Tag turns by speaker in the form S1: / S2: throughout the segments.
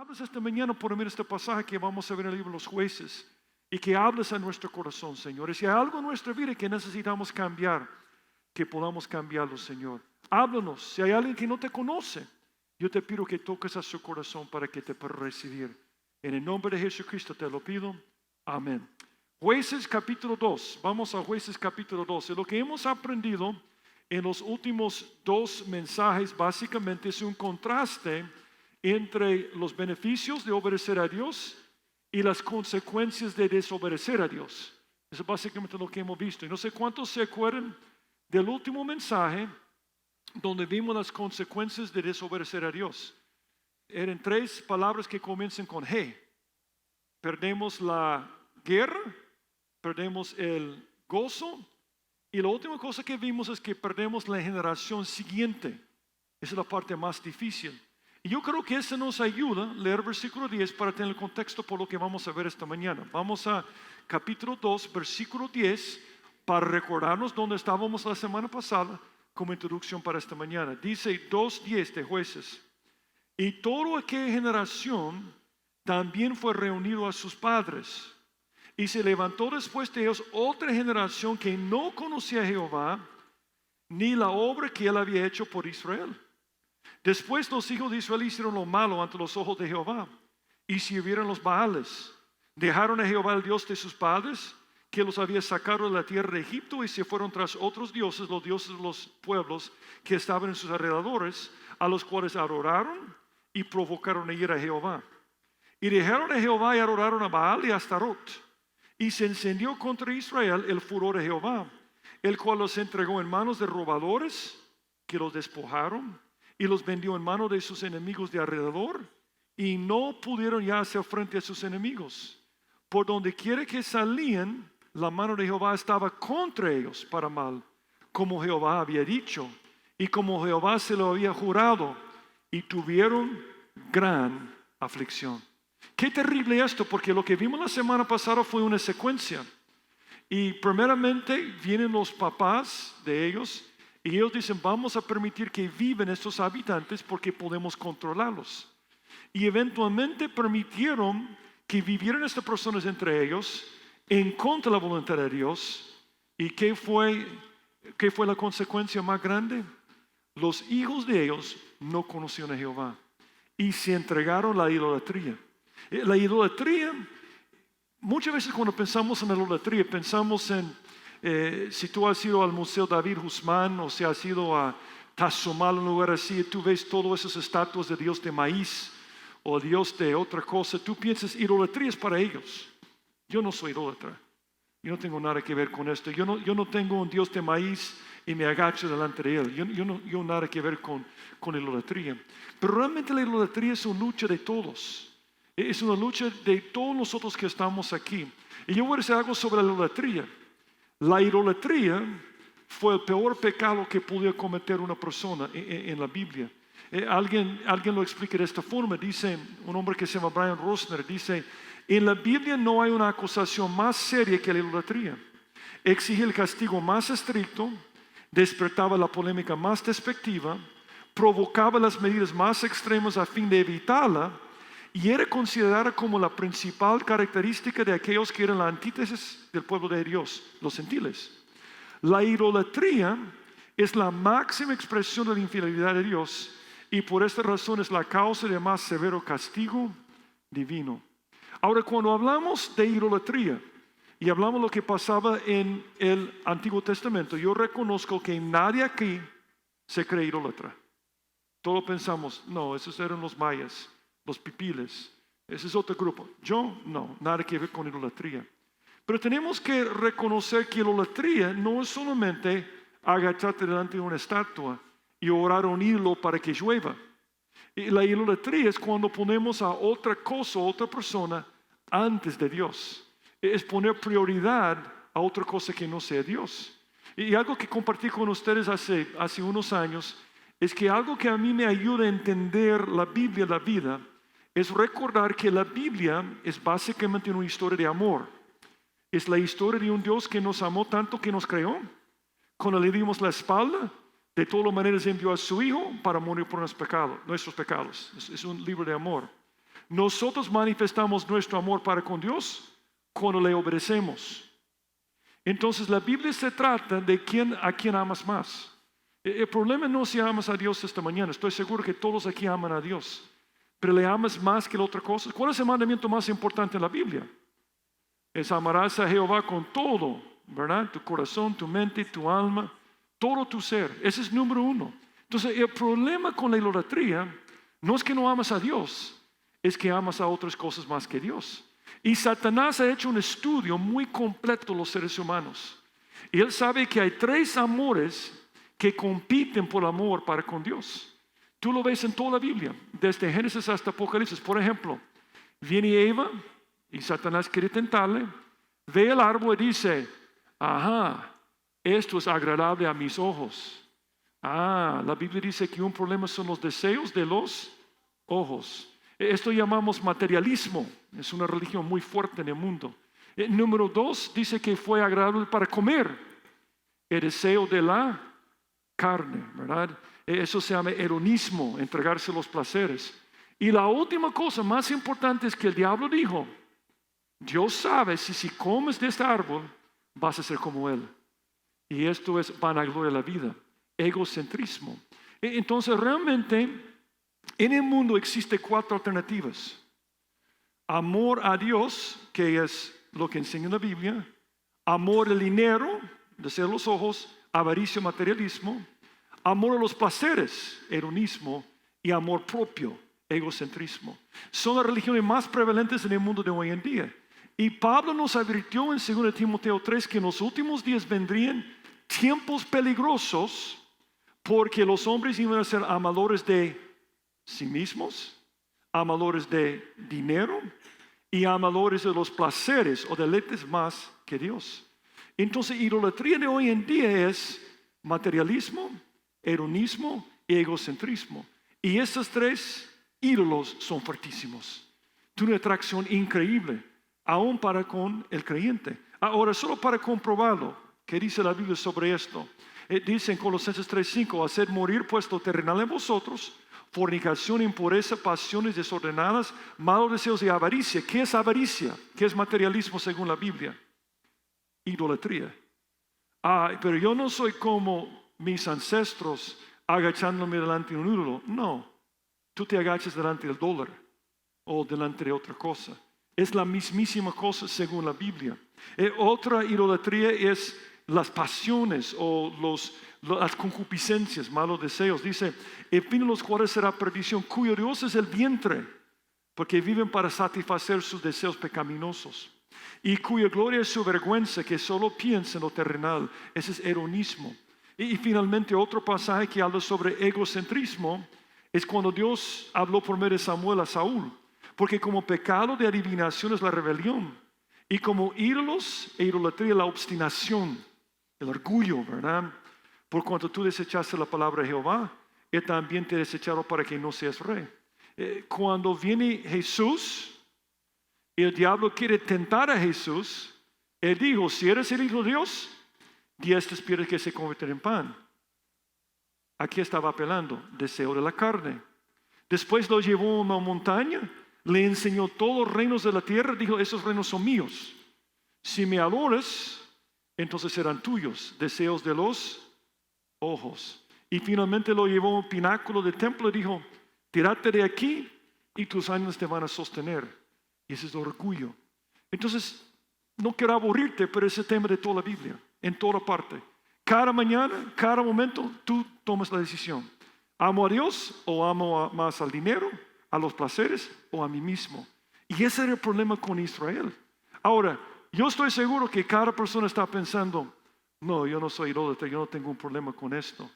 S1: Hablas esta mañana por medio de este pasaje que vamos a ver en el libro de los Jueces y que hables a nuestro corazón, Señor. Y si hay algo en nuestra vida que necesitamos cambiar, que podamos cambiarlo, Señor. Háblanos. Si hay alguien que no te conoce, yo te pido que toques a su corazón para que te pueda recibir. En el nombre de Jesucristo te lo pido. Amén. Jueces capítulo 2. Vamos a Jueces capítulo 2. Y lo que hemos aprendido en los últimos dos mensajes básicamente es un contraste entre los beneficios de obedecer a Dios y las consecuencias de desobedecer a Dios. Eso es básicamente lo que hemos visto. Y no sé cuántos se acuerdan del último mensaje donde vimos las consecuencias de desobedecer a Dios. Eran tres palabras que comienzan con G. Perdemos la guerra, perdemos el gozo y la última cosa que vimos es que perdemos la generación siguiente. Esa es la parte más difícil. Y yo creo que eso nos ayuda a leer versículo 10 para tener el contexto por lo que vamos a ver esta mañana. Vamos a capítulo 2, versículo 10, para recordarnos dónde estábamos la semana pasada como introducción para esta mañana. Dice 2:10 de Jueces. Y toda aquella generación también fue reunido a sus padres. Y se levantó después de ellos otra generación que no conocía a Jehová, ni la obra que él había hecho por Israel. Después los hijos de Israel hicieron lo malo ante los ojos de Jehová y sirvieron los Baales. Dejaron a Jehová el Dios de sus padres, que los había sacado de la tierra de Egipto, y se fueron tras otros dioses, los dioses de los pueblos que estaban en sus alrededores, a los cuales adoraron y provocaron a ira a Jehová. Y dejaron a Jehová y adoraron a Baal y a Astarot. Y se encendió contra Israel el furor de Jehová, el cual los entregó en manos de robadores que los despojaron y los vendió en manos de sus enemigos de alrededor, y no pudieron ya hacer frente a sus enemigos. Por donde quiera que salían, la mano de Jehová estaba contra ellos para mal, como Jehová había dicho y como Jehová se lo había jurado, y tuvieron gran aflicción. Qué terrible esto, porque lo que vimos la semana pasada fue una secuencia. Y primeramente vienen los papás de ellos y ellos dicen: vamos a permitir que vivan estos habitantes porque podemos controlarlos. Y eventualmente permitieron que vivieran estas personas entre ellos en contra de la voluntad de Dios. ¿Y qué fue la consecuencia más grande? Los hijos de ellos no conocían a Jehová y se entregaron a la idolatría. La idolatría, muchas veces cuando pensamos en la idolatría, pensamos en si tú has ido al Museo David Guzmán o si has ido a Tazomal, un lugar así, tú ves todas esas estatuas de Dios de maíz o Dios de otra cosa, tú piensas idolatría es para ellos. Yo no soy idólatra, yo no tengo nada que ver con esto. Yo no tengo un Dios de maíz y me agacho delante de él. Yo nada que ver con idolatría. Pero realmente la idolatría es una lucha de todos. Es una lucha de todos nosotros que estamos aquí. Y yo voy a decir algo sobre la idolatría. La idolatría fue el peor pecado que pudo cometer una persona en la Biblia. Alguien lo explica de esta forma. Dice un hombre que se llama Brian Rosner, dice: en la Biblia no hay una acusación más seria que la idolatría. Exige el castigo más estricto, despertaba la polémica más despectiva, provocaba las medidas más extremas a fin de evitarla, y era considerada como la principal característica de aquellos que eran la antítesis del pueblo de Dios, los gentiles. La idolatría es la máxima expresión de la infidelidad de Dios, y por esta razón es la causa de más severo castigo divino. Ahora, cuando hablamos de idolatría y hablamos de lo que pasaba en el Antiguo Testamento, yo reconozco que nadie aquí se cree idólatra. Todos pensamos: no, esos eran los mayas, los pipiles, ese es otro grupo. Yo no, nada que ver con idolatría. Pero tenemos que reconocer que idolatría no es solamente agacharte delante de una estatua y orar a un ídolo para que llueva. Y la idolatría es cuando ponemos a otra cosa, a otra persona antes de Dios. Es poner prioridad a otra cosa que no sea Dios. Y algo que compartí con ustedes hace unos años es que algo que a mí me ayuda a entender la Biblia, la vida, es recordar que la Biblia es básicamente una historia de amor. Es la historia de un Dios que nos amó tanto que nos creó. Cuando le dimos la espalda, de todas maneras envió a su Hijo para morir por nuestros pecados. Es un libro de amor. Nosotros manifestamos nuestro amor para con Dios cuando le obedecemos. Entonces la Biblia se trata de a quién amas más. El problema no es si amas a Dios esta mañana. Estoy seguro que todos aquí aman a Dios. Pero le amas más que la otra cosa. ¿Cuál es el mandamiento más importante en la Biblia? Es amarás a Jehová con todo, ¿verdad? Tu corazón, tu mente, tu alma, todo tu ser. Ese es número uno. Entonces el problema con la idolatría no es que no amas a Dios, es que amas a otras cosas más que Dios. Y Satanás ha hecho un estudio muy completo de los seres humanos. Y él sabe que hay 3 amores que compiten por amor para con Dios. Tú lo ves en toda la Biblia, desde Génesis hasta Apocalipsis. Por ejemplo, viene Eva y Satanás quiere tentarle, ve el árbol y dice, ajá, esto es agradable a mis ojos. La Biblia dice que un problema son los deseos de los ojos. Esto llamamos materialismo. Es una religión muy fuerte en el mundo. Número 2 dice que fue agradable para comer. El deseo de la carne, ¿verdad? Eso se llama hedonismo, entregarse los placeres. Y la última cosa más importante es que el diablo dijo, Dios sabe si comes de este árbol vas a ser como Él. Y esto es vanagloria de la vida, egocentrismo. Entonces realmente en el mundo existen 4 alternativas. Amor a Dios, que es lo que enseña la Biblia. Amor al dinero, deseo de los ojos. Avaricia, materialismo. Amor a los placeres, hedonismo. Y amor propio, egocentrismo. Son las religiones más prevalentes en el mundo de hoy en día. Y Pablo nos advirtió en 2 Timoteo 3 que en los últimos días vendrían tiempos peligrosos porque los hombres iban a ser amadores de sí mismos, amadores de dinero y amadores de los placeres o deleites más que Dios. Entonces, idolatría de hoy en día es materialismo, hedonismo y egocentrismo. Y estos 3 ídolos son fuertísimos. Tiene una atracción increíble, aún para con el creyente. Ahora, solo para comprobarlo, ¿qué dice la Biblia sobre esto? Dice en Colosenses 3:5, hacer morir pues lo terrenal en vosotros, fornicación, impureza, pasiones desordenadas, malos deseos y avaricia. ¿Qué es avaricia? ¿Qué es materialismo según la Biblia? Idolatría. Pero yo no soy como mis ancestros agachándome delante de un ídolo. No, tú te agachas delante del dólar o delante de otra cosa. Es la mismísima cosa según la Biblia. Otra idolatría es las pasiones o las concupiscencias, malos deseos. Dice, el fin de los cuales será perdición, cuyo Dios es el vientre, porque viven para satisfacer sus deseos pecaminosos. Y cuya gloria es su vergüenza, que solo piensa en lo terrenal. Ese es hedonismo. Y finalmente otro pasaje que habla sobre egocentrismo es cuando Dios habló por medio de Samuel a Saúl. Porque como pecado de adivinación es la rebelión. Y como ídolos e idolatría la obstinación, el orgullo, ¿verdad? Por cuanto tú desechaste la palabra de Jehová, Él también te desecharon para que no seas rey. Cuando viene Jesús, y el diablo quiere tentar a Jesús, Él dijo, si eres el Hijo de Dios, di a estas piedras que se convierten en pan. Aquí estaba apelando, deseo de la carne. Después lo llevó a una montaña, le enseñó todos los reinos de la tierra, dijo, esos reinos son míos. Si me adoras, entonces serán tuyos, deseos de los ojos. Y finalmente lo llevó a un pináculo del templo y dijo, tírate de aquí y tus años te van a sostener. Y ese es el orgullo. Entonces, no quiero aburrirte, pero ese tema de toda la Biblia, en toda parte. Cada mañana, cada momento, tú tomas la decisión. ¿Amo a Dios o amo más al dinero, a los placeres o a mí mismo? Y ese era el problema con Israel. Ahora, yo estoy seguro que cada persona está pensando, no, yo no soy idólatra, yo no tengo un problema con esto.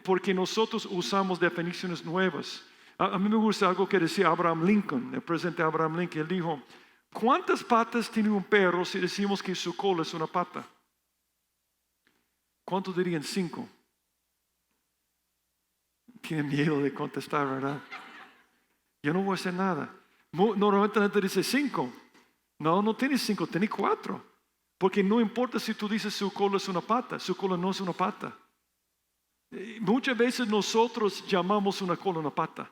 S1: Porque nosotros usamos definiciones nuevas. A mí me gusta algo que decía Abraham Lincoln, el presidente Abraham Lincoln. Él dijo, ¿cuántas patas tiene un perro si decimos que su cola es una pata? ¿Cuántos dirían 5? Tienen miedo de contestar, ¿verdad? Yo no voy a hacer nada. Normalmente la gente dice 5. No tiene 5, tiene 4. Porque no importa si tú dices su cola es una pata, su cola no es una pata. Muchas veces nosotros llamamos una cola una pata.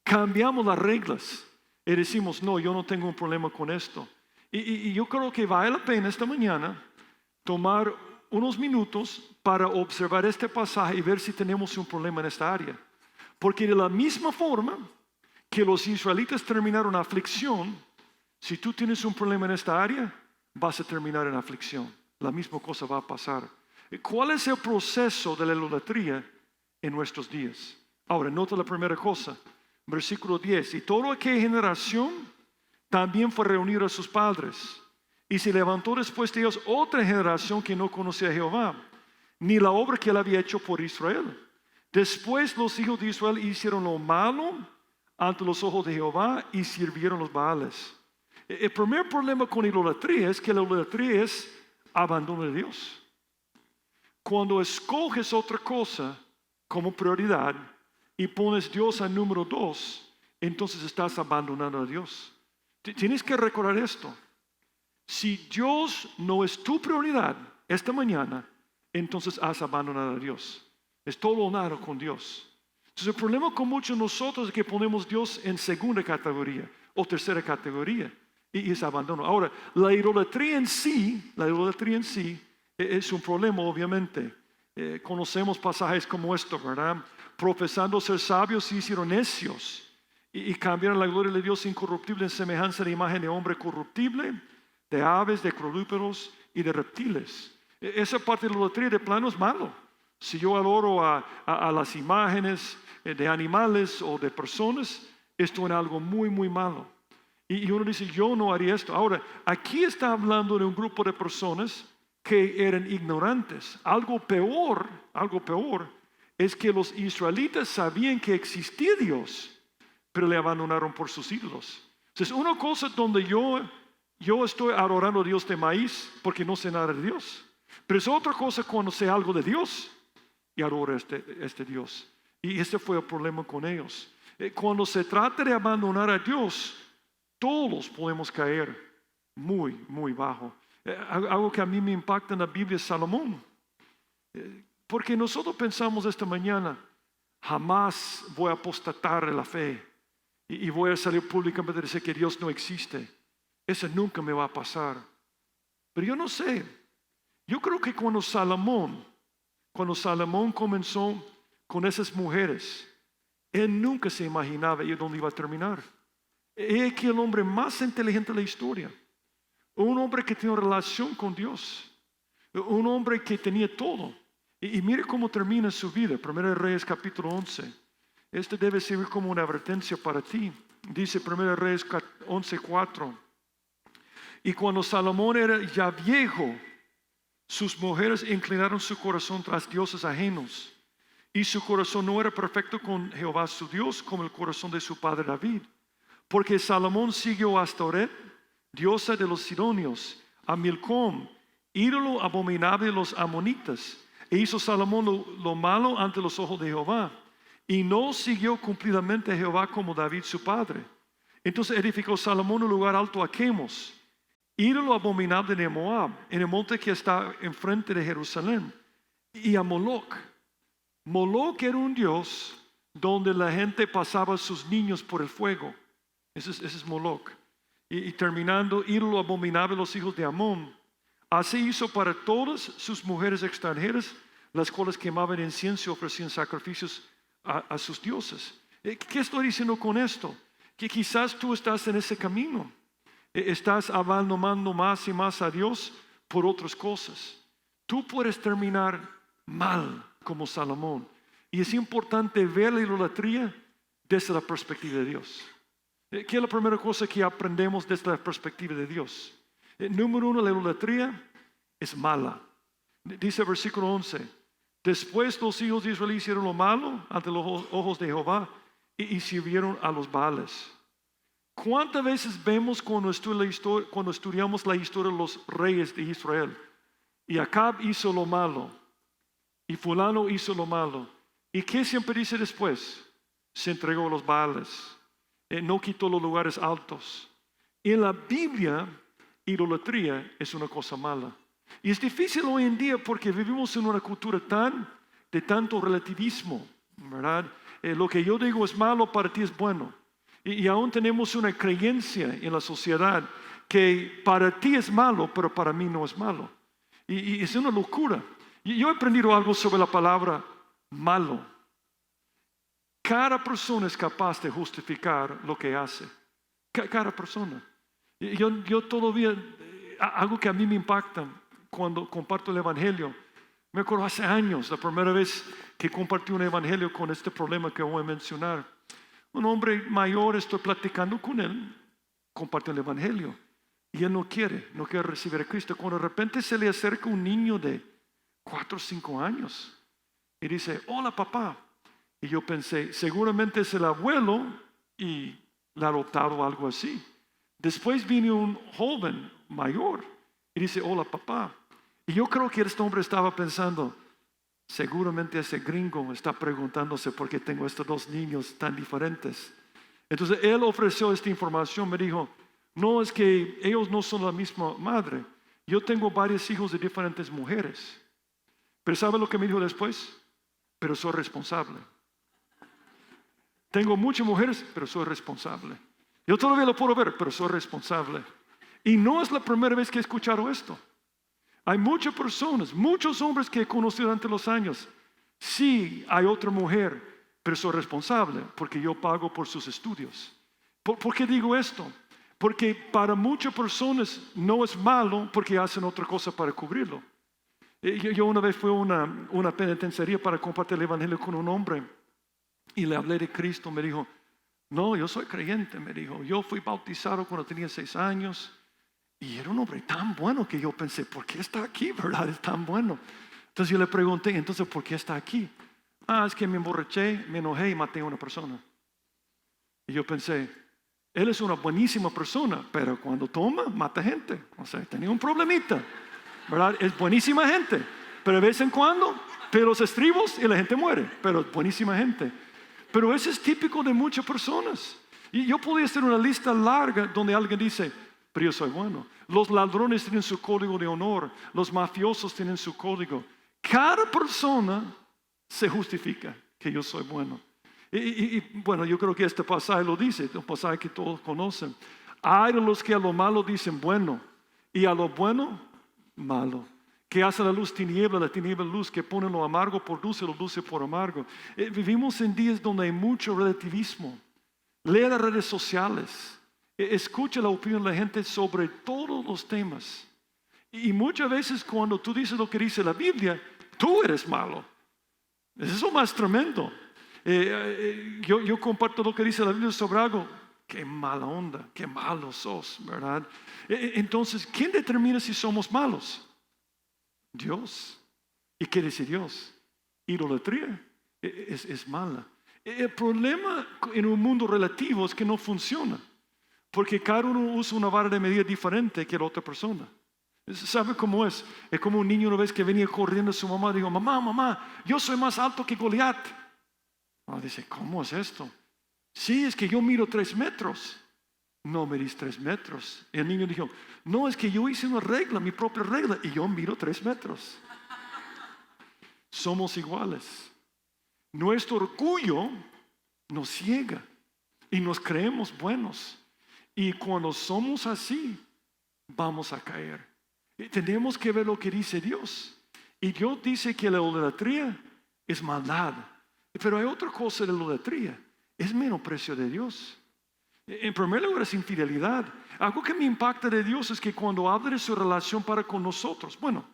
S1: Cambiamos las reglas. y decimos, no, yo no tengo un problema con esto. Y yo creo que vale la pena esta mañana tomar unos minutos para observar este pasaje y ver si tenemos un problema en esta área. Porque de la misma forma que los israelitas terminaron en aflicción, si tú tienes un problema en esta área, vas a terminar en aflicción. La misma cosa va a pasar. ¿Cuál es el proceso de la idolatría en nuestros días? Ahora, nota la primera cosa, versículo 10. Y toda aquella generación también fue reunida a sus padres. Y se levantó después de ellos otra generación que no conocía a Jehová, ni la obra que él había hecho por Israel. Después los hijos de Israel hicieron lo malo ante los ojos de Jehová y sirvieron los Baales. El primer problema con idolatría es que la idolatría es abandono de Dios. Cuando escoges otra cosa como prioridad y pones Dios a número 2, entonces estás abandonando a Dios. Tienes que recordar esto. Si Dios no es tu prioridad esta mañana, entonces has abandonado a Dios. Es todo o nada con Dios. Entonces el problema con muchos de nosotros es que ponemos a Dios en segunda categoría o tercera categoría y es abandono. Ahora, la idolatría en sí es un problema, obviamente. Conocemos pasajes como esto, ¿verdad? Profesando ser sabios se hicieron necios y cambiaron la gloria de Dios incorruptible en semejanza de imagen de hombre corruptible, de aves, de cuadrúpedos y de reptiles. Esa parte de la idolatría de plano es malo. Si yo adoro a las imágenes de animales o de personas, esto es algo muy, muy malo. Y uno dice, yo no haría esto. Ahora, aquí está hablando de un grupo de personas que eran ignorantes. Algo peor es que los israelitas sabían que existía Dios, pero le abandonaron por sus ídolos. Entonces, una cosa donde yo estoy adorando a Dios de maíz porque no sé nada de Dios. Pero es otra cosa cuando sé algo de Dios y adoro este Dios. Y ese fue el problema con ellos. Cuando se trata de abandonar a Dios, todos podemos caer muy, muy bajo. Algo que a mí me impacta en la Biblia es Salomón. Porque nosotros pensamos esta mañana, jamás voy a apostatar de la fe y voy a salir públicamente a decir que Dios no existe. Eso nunca me va a pasar. Pero yo no sé. Yo creo que cuando Salomón comenzó con esas mujeres, él nunca se imaginaba dónde iba a terminar. Es que el hombre más inteligente de la historia, un hombre que tiene relación con Dios, un hombre que tenía todo. Y mire cómo termina su vida. 1 Reyes capítulo 11. Este debe servir como una advertencia para ti. Dice 1 Reyes 11:4. Y cuando Salomón era ya viejo, sus mujeres inclinaron su corazón tras dioses ajenos. Y su corazón no era perfecto con Jehová su Dios como el corazón de su padre David. Porque Salomón siguió a Astoret, diosa de los sidonios, a Milcom, ídolo abominable de los amonitas. E hizo Salomón lo malo ante los ojos de Jehová. Y no siguió cumplidamente a Jehová como David su padre. Entonces edificó Salomón un lugar alto a Quemos, ídolo abominable de Moab, en el monte que está enfrente de Jerusalén. Y a Moloch. Moloch era un dios donde la gente pasaba a sus niños por el fuego. Ese es Moloch. Y terminando, ídolo abominable de los hijos de Amón. Así hizo para todas sus mujeres extranjeras, las cuales quemaban incienso y ofrecían sacrificios a sus dioses. ¿Qué estoy diciendo con esto? Que quizás tú estás en ese camino. Estás abandonando más y más a Dios por otras cosas. Tú puedes terminar mal como Salomón. Y es importante ver la idolatría desde la perspectiva de Dios. ¿Qué es la primera cosa que aprendemos desde la perspectiva de Dios? Número 1, la idolatría es mala. Dice el versículo 11. Después los hijos de Israel hicieron lo malo ante los ojos de Jehová y sirvieron a los Baales. ¿Cuántas veces vemos cuando estudiamos la historia de los reyes de Israel? Y Acab hizo lo malo. Y fulano hizo lo malo. ¿Y qué siempre dice después? Se entregó a los Baales. No quitó los lugares altos. En la Biblia, idolatría es una cosa mala. Y es difícil hoy en día porque vivimos en una cultura de tanto relativismo, ¿verdad? Lo que yo digo es malo para ti es bueno. Y aún tenemos una creencia en la sociedad que para ti es malo, pero para mí no es malo. Y es una locura. Y yo he aprendido algo sobre la palabra malo. Cada persona es capaz de justificar lo que hace. Cada persona. Yo todavía, algo que a mí me impacta cuando comparto el Evangelio. Me acuerdo hace años, la primera vez que compartí un Evangelio con este problema que voy a mencionar. Un hombre mayor, estoy platicando con él, comparto el Evangelio. Y él no quiere recibir a Cristo. Cuando de repente se le acerca un niño de 4 o 5 años y dice, hola papá. Y yo pensé, seguramente es el abuelo y le ha adoptado o algo así. Después viene un joven mayor y dice, hola papá. Y yo creo que este hombre estaba pensando, seguramente ese gringo está preguntándose por qué tengo estos 2 niños tan diferentes. Entonces él ofreció esta información, me dijo, no, es que ellos no son la misma madre. Yo tengo varios hijos de diferentes mujeres. Pero ¿sabe lo que me dijo después? Pero soy responsable. Tengo muchas mujeres, pero soy responsable. Yo todavía lo puedo ver, pero soy responsable. Y no es la primera vez que he escuchado esto. Hay muchas personas, muchos hombres que he conocido durante los años. Sí, hay otra mujer, pero soy responsable porque yo pago por sus estudios. ¿Por qué digo esto? Porque para muchas personas no es malo porque hacen otra cosa para cubrirlo. Yo una vez fui a una penitenciaría para compartir el Evangelio con un hombre y le hablé de Cristo. Me dijo, no, yo soy creyente, me dijo. Yo fui bautizado cuando tenía 6 años y era un hombre tan bueno que yo pensé, ¿por qué está aquí, verdad? Es tan bueno. Entonces yo le pregunté, entonces, ¿por qué está aquí? Es que me emborraché, me enojé y maté a una persona. Y yo pensé, él es una buenísima persona, pero cuando toma, mata gente. O sea, tenía un problemita, ¿verdad? Es buenísima gente, pero de vez en cuando, pero los estribos y la gente muere, pero es buenísima gente. Pero eso es típico de muchas personas. Y yo podría hacer una lista larga donde alguien dice, pero yo soy bueno. Los ladrones tienen su código de honor, los mafiosos tienen su código. Cada persona se justifica que yo soy bueno. Y bueno, yo creo que este pasaje lo dice, un pasaje que todos conocen. Hay de los que a lo malo dicen bueno y a lo bueno malo. Que hace la luz tiniebla, la tiniebla luz, que pone lo amargo por dulce, lo dulce por amargo. Vivimos en días donde hay mucho relativismo. Lea las redes sociales, escucha la opinión de la gente sobre todos los temas. Y muchas veces cuando tú dices lo que dice la Biblia, tú eres malo. Es eso más tremendo. Yo comparto lo que dice la Biblia sobre algo. Qué mala onda, qué malo sos, ¿verdad? Entonces, ¿quién determina si somos malos? Dios. ¿Y qué dice Dios? Idolatría es mala. El problema en un mundo relativo es que no funciona. Porque cada uno usa una vara de medida diferente que la otra persona. ¿Sabe cómo es? Es como un niño una vez que venía corriendo a su mamá y dijo, mamá, yo soy más alto que Goliat. Dice, ¿cómo es esto? Sí, es que yo miro 3 metros. No medís 3 metros. Y el niño dijo, no, es que yo hice una regla, mi propia regla, y yo miro 3 metros. Somos iguales. Nuestro orgullo nos ciega y nos creemos buenos. Y cuando somos así, vamos a caer. Y tenemos que ver lo que dice Dios. Y Dios dice que la idolatría es maldad. Pero hay otra cosa de la idolatría. Es menosprecio de Dios. En primer lugar es infidelidad. Algo que me impacta de Dios es que cuando habla de su relación para con nosotros, bueno,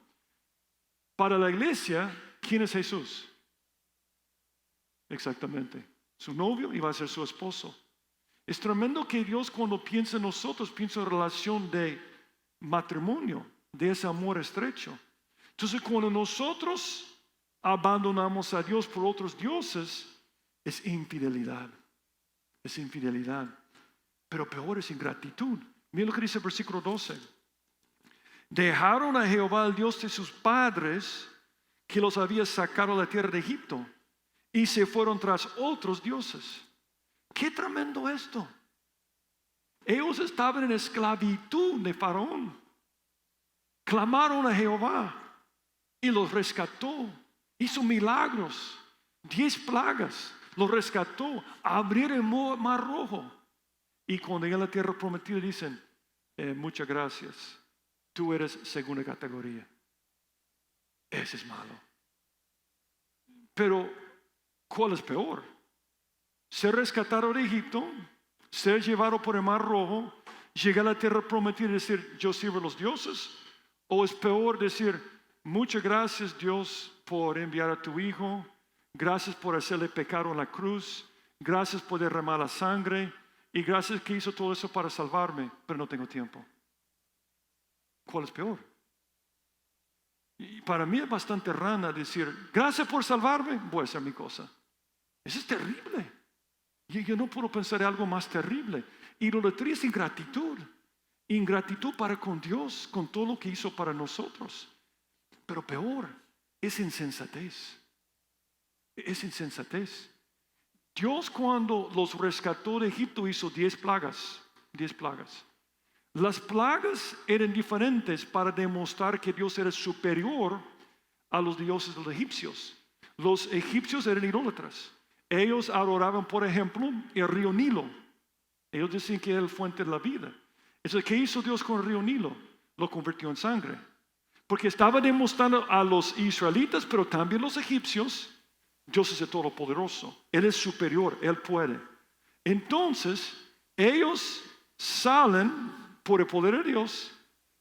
S1: para la iglesia, ¿quién es Jesús? Exactamente, su novio y va a ser su esposo. Es tremendo que Dios cuando piensa en nosotros, piensa en relación de matrimonio, de ese amor estrecho. Entonces cuando nosotros abandonamos a Dios por otros dioses, es infidelidad. Es infidelidad. Pero peor es ingratitud. Mira lo que dice el versículo 12. Dejaron a Jehová, el Dios de sus padres, que los había sacado de la tierra de Egipto, y se fueron tras otros dioses. Qué tremendo esto. Ellos estaban en esclavitud de Faraón. Clamaron a Jehová y los rescató. Hizo milagros, 10 plagas, los rescató. Abrieron el mar rojo. Y cuando llegan a la tierra prometida dicen, muchas gracias, tú eres segunda categoría. Ese es malo. Pero, ¿cuál es peor? Ser rescatado de Egipto, ser llevado por el Mar Rojo, llegar a la tierra prometida y decir, yo sirvo a los dioses. O es peor decir, muchas gracias Dios por enviar a tu Hijo, gracias por hacerle pecado en la cruz, gracias por derramar la sangre y gracias que hizo todo eso para salvarme, pero no tengo tiempo. ¿Cuál es peor? Y para mí es bastante rana decir, gracias por salvarme, voy a hacer mi cosa. Eso es terrible. Yo no puedo pensar en algo más terrible. Idolatría es ingratitud. Ingratitud para con Dios, con todo lo que hizo para nosotros. Pero peor, es insensatez. Es insensatez. Dios cuando los rescató de Egipto hizo 10 plagas. 10 plagas. Las plagas eran diferentes para demostrar que Dios era superior a los dioses de los egipcios. Los egipcios eran idólatras. Ellos adoraban, por ejemplo, el río Nilo. Ellos decían que era la fuente de la vida. Entonces, ¿qué hizo Dios con el río Nilo? Lo convirtió en sangre. Porque estaba demostrando a los israelitas, pero también los egipcios, Dios es el Todopoderoso. Él es superior, Él puede. Entonces, ellos salen por el poder de Dios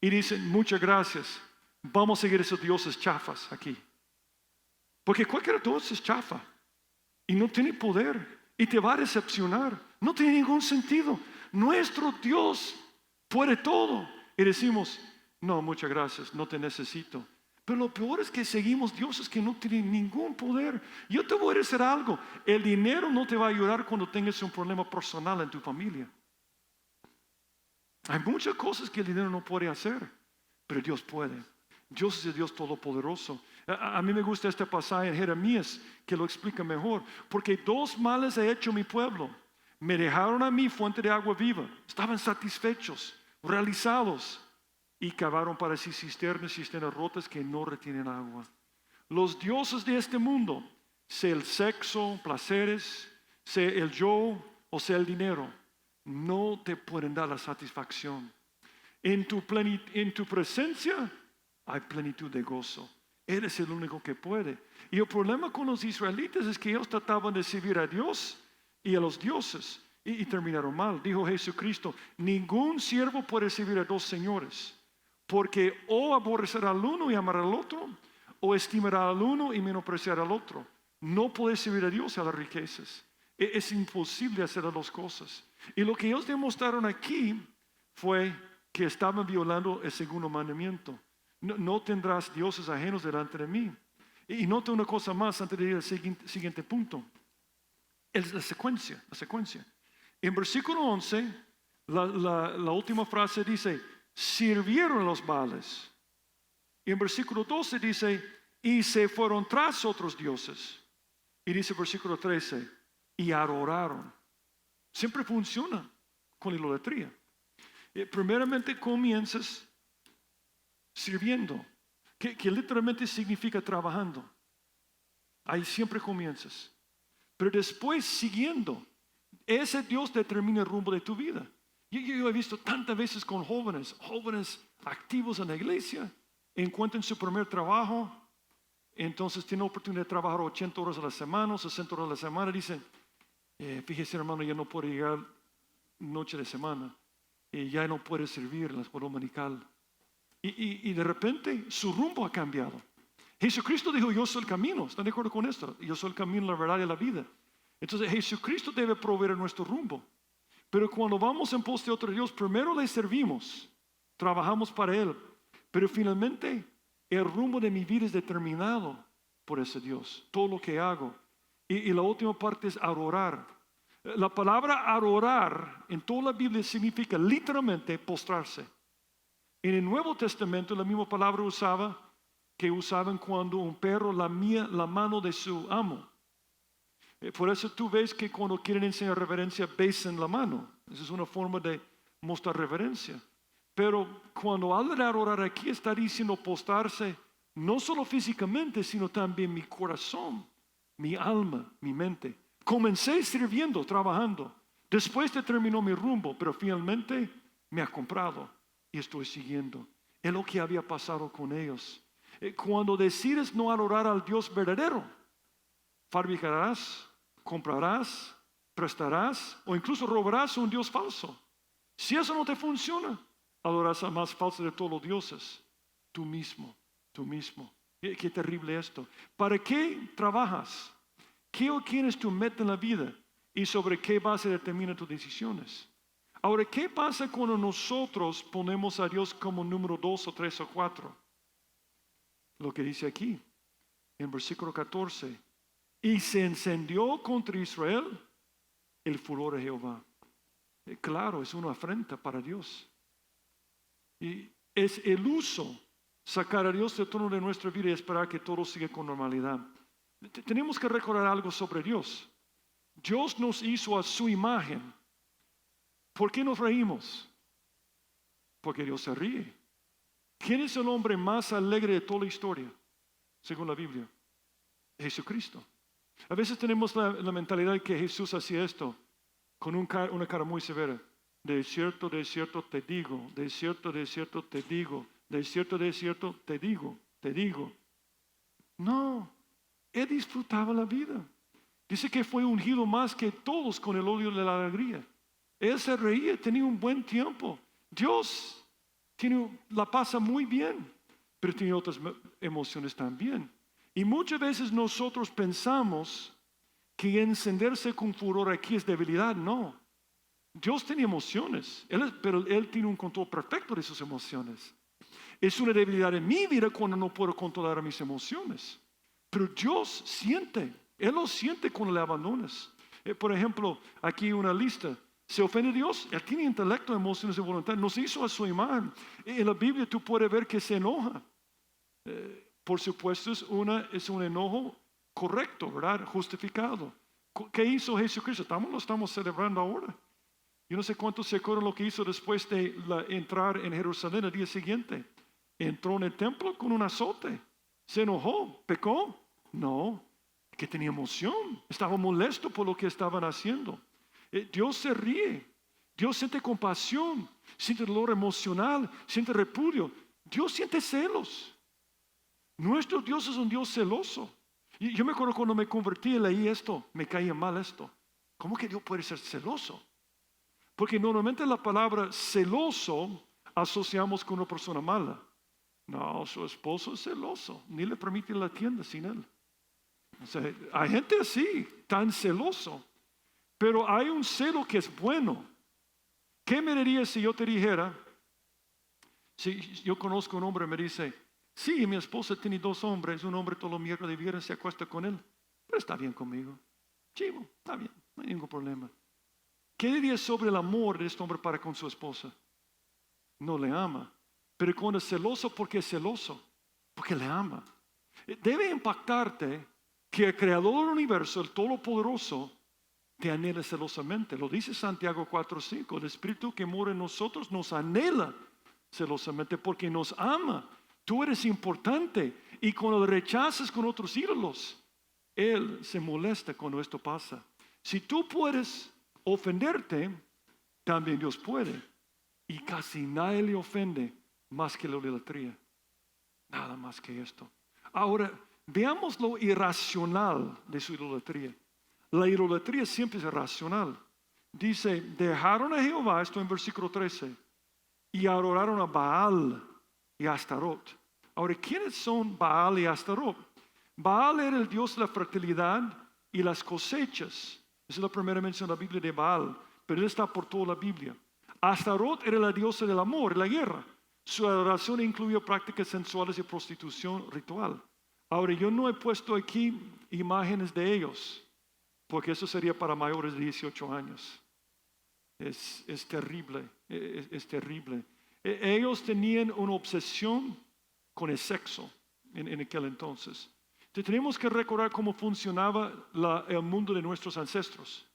S1: y dicen, muchas gracias, vamos a seguir esos dioses chafas aquí. Porque cualquier dios es chafa y no tiene poder y te va a decepcionar. No tiene ningún sentido. Nuestro Dios puede todo. Y decimos, no, muchas gracias, no te necesito. Pero lo peor es que seguimos dioses que no tienen ningún poder. Yo te voy a decir algo, el dinero no te va a ayudar cuando tengas un problema personal en tu familia. Hay muchas cosas que el dinero no puede hacer, pero Dios puede. Dios es el Dios todopoderoso. A mí me gusta este pasaje en Jeremías que lo explica mejor. Porque 2 males ha hecho mi pueblo. Me dejaron a mí fuente de agua viva. Estaban satisfechos, realizados. Y cavaron para sí cisternas rotas que no retienen agua. Los dioses de este mundo, sea el sexo, placeres, sea el yo o sea el dinero, no te pueden dar la satisfacción. En tu presencia hay plenitud de gozo. Eres el único que puede. Y el problema con los israelitas es que ellos trataban de servir a Dios y a los dioses y terminaron mal. Dijo Jesucristo, ningún siervo puede servir a 2 señores, porque o aborrecerá al uno y amará al otro, o estimará al uno y menospreciará al otro. No puede servir a Dios y a las riquezas. Es imposible hacer las 2 cosas. Y lo que ellos demostraron aquí fue que estaban violando el segundo mandamiento. No tendrás dioses ajenos delante de mí. Y nota una cosa más antes de ir al siguiente punto. Es la secuencia. En versículo 11, la última frase dice, sirvieron a los Baales. Y en versículo 12 dice, y se fueron tras otros dioses. Y dice versículo 13, y adoraron. Siempre funciona con la idolatría. Primeramente comienzas sirviendo, que literalmente significa trabajando. Ahí siempre comienzas. Pero después siguiendo, ese Dios determina el rumbo de tu vida. Yo he visto tantas veces con jóvenes activos en la iglesia, encuentran su primer trabajo, entonces tienen oportunidad de trabajar 80 horas a la semana, 60 horas a la semana, dicen, fíjese hermano, ya no puedo llegar noche de semana, ya no puede servir en la escuela dominical. Y de repente su rumbo ha cambiado. Jesucristo dijo, yo soy el camino. ¿Están de acuerdo con esto? Yo soy el camino, la verdad y la vida. Entonces Jesucristo debe proveer nuestro rumbo. Pero cuando vamos en pos de otro Dios, primero le servimos, trabajamos para Él. Pero finalmente el rumbo de mi vida es determinado por ese Dios. Todo lo que hago. Y la última parte es adorar. La palabra adorar en toda la Biblia significa literalmente postrarse. En el Nuevo Testamento la misma palabra que usaban cuando un perro lamía la mano de su amo. Por eso tú ves que cuando quieren enseñar reverencia besan la mano. Esa es una forma de mostrar reverencia. Pero cuando habla de adorar aquí está diciendo postrarse no solo físicamente, sino también mi corazón, mi alma, mi mente. Comencé sirviendo, trabajando. Después determinó mi rumbo, pero finalmente me ha comprado y estoy siguiendo. Es lo que había pasado con ellos. Cuando decides no adorar al Dios verdadero, fabricarás, comprarás, prestarás o incluso robarás a un Dios falso. Si eso no te funciona, adorarás al más falso de todos los dioses, tú mismo, tú mismo. Qué terrible esto. ¿Para qué trabajas? ¿Qué o quién es tu meta en la vida? ¿Y sobre qué base determinan tus decisiones? Ahora, ¿qué pasa cuando nosotros ponemos a Dios como número 2 o 3 o 4? Lo que dice aquí, en versículo 14. Y se encendió contra Israel el furor de Jehová. Claro, es una afrenta para Dios. Y es el uso sacar a Dios del trono de nuestra vida y esperar que todo siga con normalidad. Tenemos que recordar algo sobre Dios. Dios nos hizo a su imagen. ¿Por qué nos reímos? Porque Dios se ríe. ¿Quién es el hombre más alegre de toda la historia, según la Biblia? Jesucristo. A veces tenemos la mentalidad de que Jesús hacía esto con una cara muy severa. De cierto te digo, de cierto te digo, de cierto te digo. No, Él disfrutaba la vida. Dice que fue ungido más que todos con el odio de la alegría. Él se reía, tenía un buen tiempo. Dios la pasa muy bien, pero tiene otras emociones también. Y muchas veces nosotros pensamos que encenderse con furor aquí es debilidad. No, Dios tiene emociones, pero Él tiene un control perfecto de sus emociones. Es una debilidad en mi vida cuando no puedo controlar mis emociones. Pero Dios siente, Él lo siente cuando le abandonas. Por ejemplo, aquí una lista. ¿Se ofende Dios? Él tiene intelecto, emociones y voluntad. Nos hizo a su imagen. En la Biblia tú puedes ver que se enoja. Por supuesto, es un enojo correcto, ¿verdad? Justificado. ¿Qué hizo Jesucristo? Lo estamos celebrando ahora. Yo no sé cuántos se acuerdan lo que hizo después de entrar en Jerusalén el día siguiente. Entró en el templo con un azote. ¿Se enojó? ¿Pecó? No, que tenía emoción. Estaba molesto por lo que estaban haciendo. Dios se ríe. Dios siente compasión, siente dolor emocional, siente repudio. Dios siente celos. Nuestro Dios es un Dios celoso. Y yo me acuerdo cuando me convertí y leí esto, me caía mal esto. ¿Cómo que Dios puede ser celoso? Porque normalmente la palabra celoso asociamos con una persona mala. No, su esposo es celoso, ni le permite ir a la tienda sin él. O sea, hay gente así, tan celoso. Pero hay un celo que es bueno. ¿Qué me dirías si yo te dijera, si yo conozco un hombre, me dice, sí, mi esposa tiene 2 hombres, un hombre todos los miércoles de viernes se acuesta con él, pero está bien conmigo. Chivo, está bien, no hay ningún problema. ¿Qué dirías sobre el amor de este hombre para con su esposa? No le ama, pero cuando es celoso, ¿por qué es celoso? Porque le ama. Debe impactarte que el creador del universo, el todopoderoso, te anhela celosamente. Lo dice Santiago 4:5. El Espíritu que mora en nosotros nos anhela celosamente porque nos ama. Tú eres importante. Y cuando lo rechazas con otros ídolos, Él se molesta cuando esto pasa. Si tú puedes ofenderte, también Dios puede. Y casi nadie le ofende más que la idolatría. Nada más que esto. Ahora, veamos lo irracional de su idolatría. La idolatría siempre es irracional. Dice, dejaron a Jehová, esto en versículo 13, y adoraron a Baal y a Astarot. Ahora, ¿quiénes son Baal y Astarot? Baal era el dios de la fertilidad y las cosechas. Esa es la primera mención en la Biblia de Baal, pero él está por toda la Biblia. Astarot era la diosa del amor y la guerra. Su adoración incluía prácticas sensuales y prostitución ritual. Ahora, yo no he puesto aquí imágenes de ellos, porque eso sería para mayores de 18 años. Es terrible, es terrible. Ellos tenían una obsesión con el sexo en aquel entonces. Entonces, tenemos que recordar cómo funcionaba el mundo de nuestros ancestros.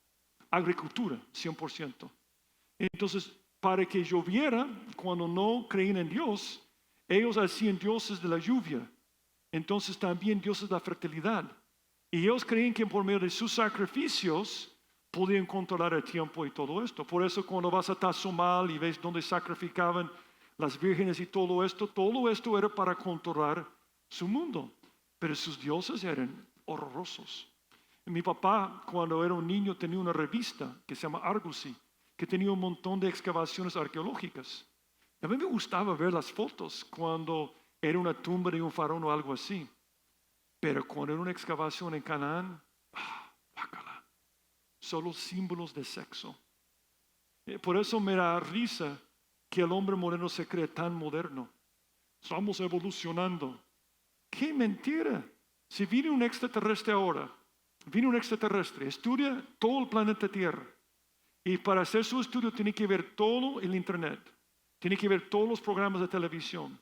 S1: Agricultura, 100%. Entonces, para que lloviera, cuando no creían en Dios, ellos hacían dioses de la lluvia. Entonces también dioses de la fertilidad. Y ellos creían que por medio de sus sacrificios podían controlar el tiempo y todo esto. Por eso cuando vas a Tazumal y ves donde sacrificaban las vírgenes y todo esto era para controlar su mundo. Pero sus dioses eran horrorosos. Mi papá, cuando era un niño, tenía una revista que se llama Argosy, que tenía un montón de excavaciones arqueológicas. A mí me gustaba ver las fotos cuando era una tumba de un faraón o algo así. Pero cuando era una excavación en Canaán, guácala, solo símbolos de sexo. Por eso me da risa que el hombre moderno se cree tan moderno. Estamos evolucionando. ¡Qué mentira! Si viene un extraterrestre ahora, estudia todo el planeta Tierra. Y para hacer su estudio tiene que ver todo el internet. Tiene que ver todos los programas de televisión.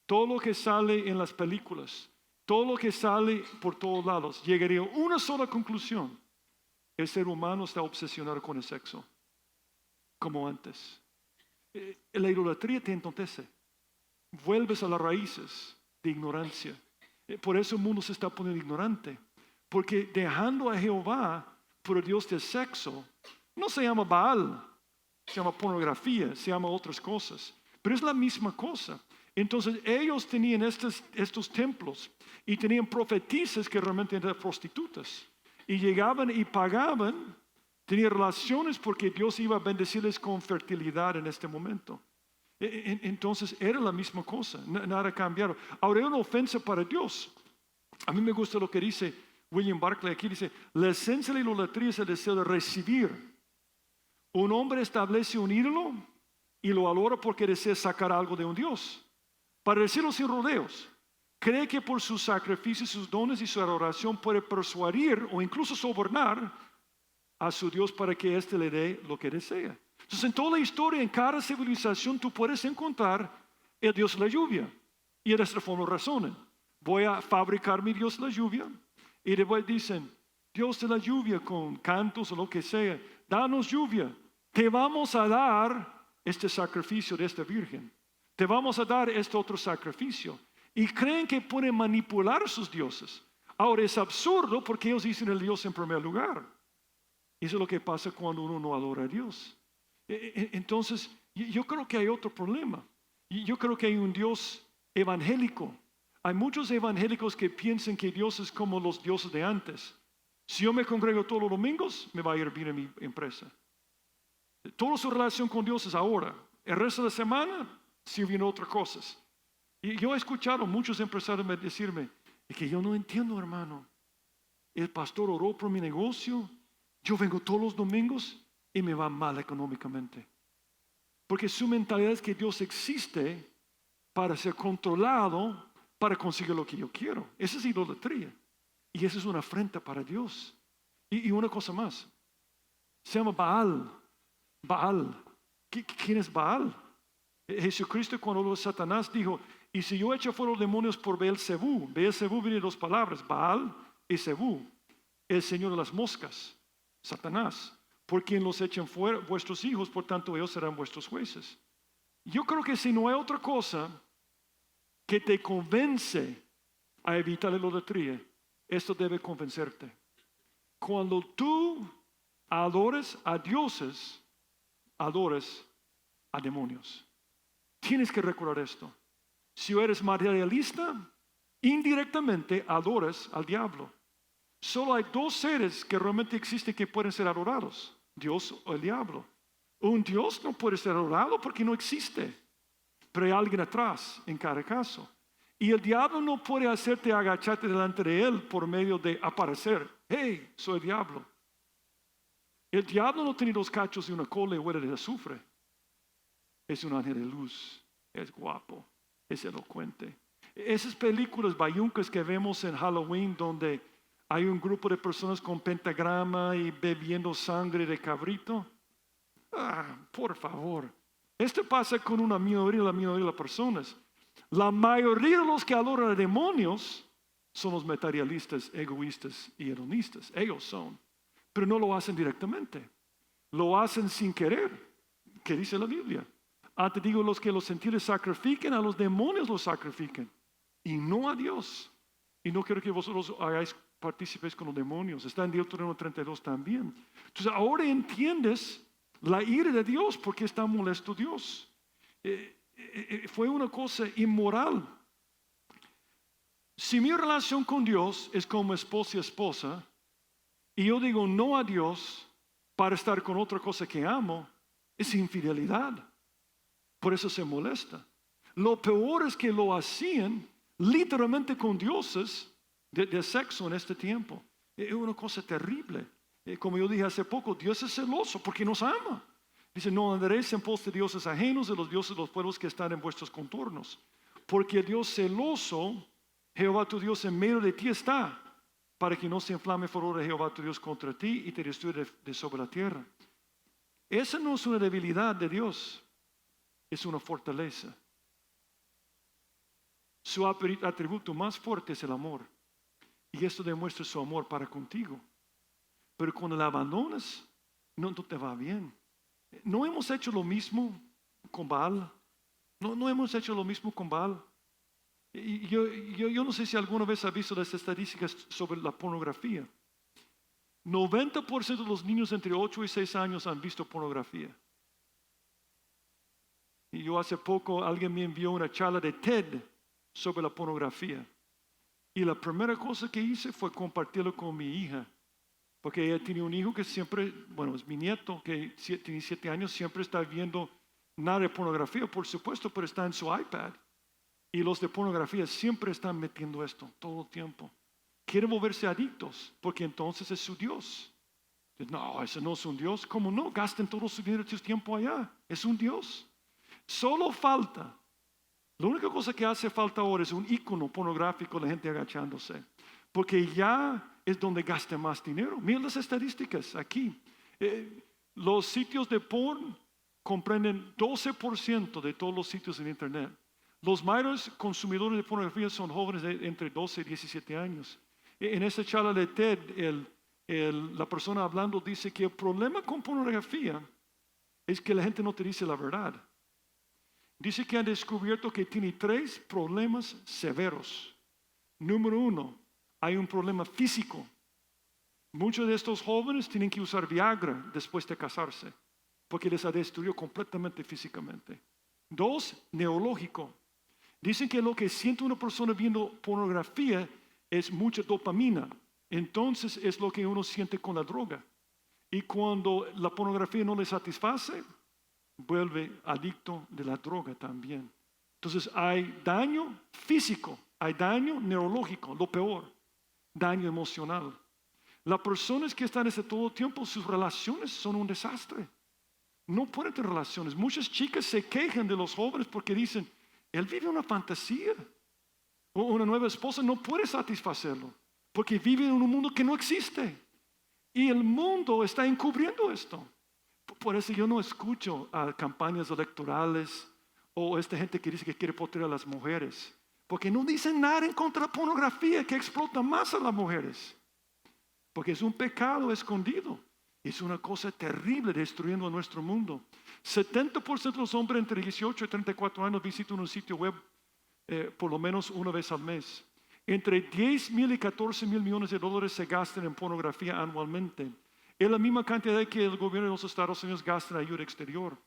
S1: Todo lo que sale en las películas. Todo lo que sale por todos lados. Llegaría a una sola conclusión. El ser humano está obsesionado con el sexo. Como antes. La idolatría te entontece. Vuelves a las raíces de ignorancia. Por eso el mundo se está poniendo ignorante. Porque dejando a Jehová por el Dios del sexo, no se llama Baal, se llama pornografía, se llama otras cosas. Pero es la misma cosa. Entonces ellos tenían estos templos y tenían profetisas que realmente eran prostitutas. Y llegaban y pagaban, tenían relaciones porque Dios iba a bendecirles con fertilidad en este momento. Entonces era la misma cosa, nada cambiaron. Ahora es una ofensa para Dios. A mí me gusta lo que dice William Barclay aquí, dice, la esencia de la idolatría es el deseo de recibir. Un hombre establece un ídolo y lo adora porque desea sacar algo de un Dios. Para decirlo sin rodeos, cree que por sus sacrificios, sus dones y su adoración puede persuadir o incluso sobornar a su Dios para que éste le dé lo que desea. Entonces en toda la historia, en cada civilización, tú puedes encontrar el Dios de la lluvia. Y de esta forma razonan. Voy a fabricar mi Dios de la lluvia. Y después dicen, Dios de la lluvia con cantos o lo que sea, danos lluvia. Te vamos a dar este sacrificio de esta virgen. Te vamos a dar este otro sacrificio. Y creen que pueden manipular sus dioses. Ahora es absurdo porque ellos dicen el Dios en primer lugar. Eso es lo que pasa cuando uno no adora a Dios. Entonces, yo creo que hay otro problema. Yo creo que hay un Dios evangélico. Hay muchos evangélicos que piensan que Dios es como los dioses de antes. Si yo me congrego todos los domingos, me va a ir bien en mi empresa. Toda su relación con Dios es ahora. El resto de la semana sirven otras cosas. Y yo he escuchado muchos empresarios decirme, es que yo no entiendo, hermano. El pastor oró por mi negocio. Yo vengo todos los domingos y me va mal económicamente. Porque su mentalidad es que Dios existe para ser controlado, para conseguir lo que yo quiero. Esa es idolatría. Y esa es una afrenta para Dios. Y una cosa más. Se llama Baal. Baal. ¿Quién es Baal? Jesucristo cuando habló de Satanás dijo, y si yo echo fuera los demonios por Beelzebú. Beelzebú viene dos palabras, Baal y Zebú. El señor de las moscas. Satanás, por quien los echen fuera vuestros hijos, por tanto ellos serán vuestros jueces. Yo creo que si no hay otra cosa que te convence a evitar la idolatría, esto debe convencerte. Cuando tú adores a dioses, adores a demonios. Tienes que recordar esto. Si eres materialista, indirectamente adoras al diablo. Solo hay dos seres que realmente existen que pueden ser adorados, Dios o el diablo. Un Dios no puede ser adorado porque no existe, pero hay alguien atrás en cada caso. Y el diablo no puede hacerte agacharte delante de él por medio de aparecer. Hey, soy el diablo. El diablo no tiene dos cachos y una cola y huele de azufre. Es un ángel de luz, es guapo, es elocuente. Esas películas bayuncas que vemos en Halloween donde hay un grupo de personas con pentagrama y bebiendo sangre de cabrito. Por favor. Esto pasa con la mayoría de las personas. La mayoría de los que adoran a demonios son los materialistas, egoístas y hedonistas. Ellos son. Pero no lo hacen directamente. Lo hacen sin querer. ¿Qué dice la Biblia? Te digo, los que los gentiles sacrifiquen, a los demonios los sacrifiquen. Y no a Dios. Y no quiero que vosotros hagáis partícipes con los demonios. Está en Deuteronomio 32 también. Entonces ahora entiendes la ira de Dios, porque está molesto Dios. Fue una cosa inmoral. Si mi relación con Dios es como esposo y esposa, y yo digo no a Dios para estar con otra cosa que amo, es infidelidad. Por eso se molesta. Lo peor es que lo hacían literalmente con dioses de sexo en este tiempo. Es una cosa terrible. Como yo dije hace poco, Dios es celoso porque nos ama. Dice, no andaréis en pos de dioses ajenos, de los dioses de los pueblos que están en vuestros contornos. Porque Dios celoso, Jehová tu Dios en medio de ti está, para que no se inflame el furor de Jehová tu Dios contra ti y te destruya de sobre la tierra. Esa no es una debilidad de Dios, es una fortaleza. Su atributo más fuerte es el amor. Y esto demuestra su amor para contigo. Pero cuando la abandonas, no te va bien. ¿No hemos hecho lo mismo con Baal? ¿No hemos hecho lo mismo con Baal? Y yo no sé si alguna vez has visto las estadísticas sobre la pornografía. 90% de los niños entre 8 y 6 años han visto pornografía. Y yo hace poco alguien me envió una charla de TED sobre la pornografía. Y la primera cosa que hice fue compartirlo con mi hija. Porque ella tiene un hijo que siempre, bueno, es mi nieto, que tiene 7 años, siempre está viendo nada de pornografía, por supuesto, pero está en su iPad. Y los de pornografía siempre están metiendo esto todo el tiempo. Quieren volverse adictos, porque entonces es su Dios. No, ese no es un Dios. ¿Cómo no? Gasten todo su dinero y su tiempo allá. Es un Dios. Solo falta. La única cosa que hace falta ahora es un icono pornográfico, la gente agachándose. Porque ya es donde gasta más dinero. Miren las estadísticas aquí. Los sitios de porn comprenden 12% de todos los sitios en internet. Los mayores consumidores de pornografía son jóvenes de entre 12 y 17 años. En esta charla de TED, la persona hablando dice que el problema con pornografía es que la gente no te dice la verdad. Dice que han descubierto que tiene 3 problemas severos. Número 1, hay un problema físico. Muchos de estos jóvenes tienen que usar Viagra después de casarse, porque les ha destruido completamente físicamente. 2, neurológico. Dicen que lo que siente una persona viendo pornografía es mucha dopamina. Entonces es lo que uno siente con la droga. Y cuando la pornografía no le satisface, vuelve adicto de la droga también. Entonces hay daño físico, hay daño neurológico, lo peor, daño emocional. Las personas que están ese todo el tiempo, sus relaciones son un desastre. No pueden tener relaciones. Muchas chicas se quejan de los jóvenes porque dicen, él vive una fantasía. O una nueva esposa no puede satisfacerlo porque vive en un mundo que no existe. Y el mundo está encubriendo esto. Por eso yo no escucho a campañas electorales o esta gente que dice que quiere proteger a las mujeres. Porque no dicen nada en contra de la pornografía que explota más a las mujeres. Porque es un pecado escondido. Es una cosa terrible destruyendo a nuestro mundo. 70% de los hombres entre 18 y 34 años visitan un sitio web por lo menos una vez al mes. Entre 10,000 y 14,000 millones de dólares se gastan en pornografía anualmente. Es la misma cantidad que el gobierno de los Estados Unidos gasta en ayuda exterior.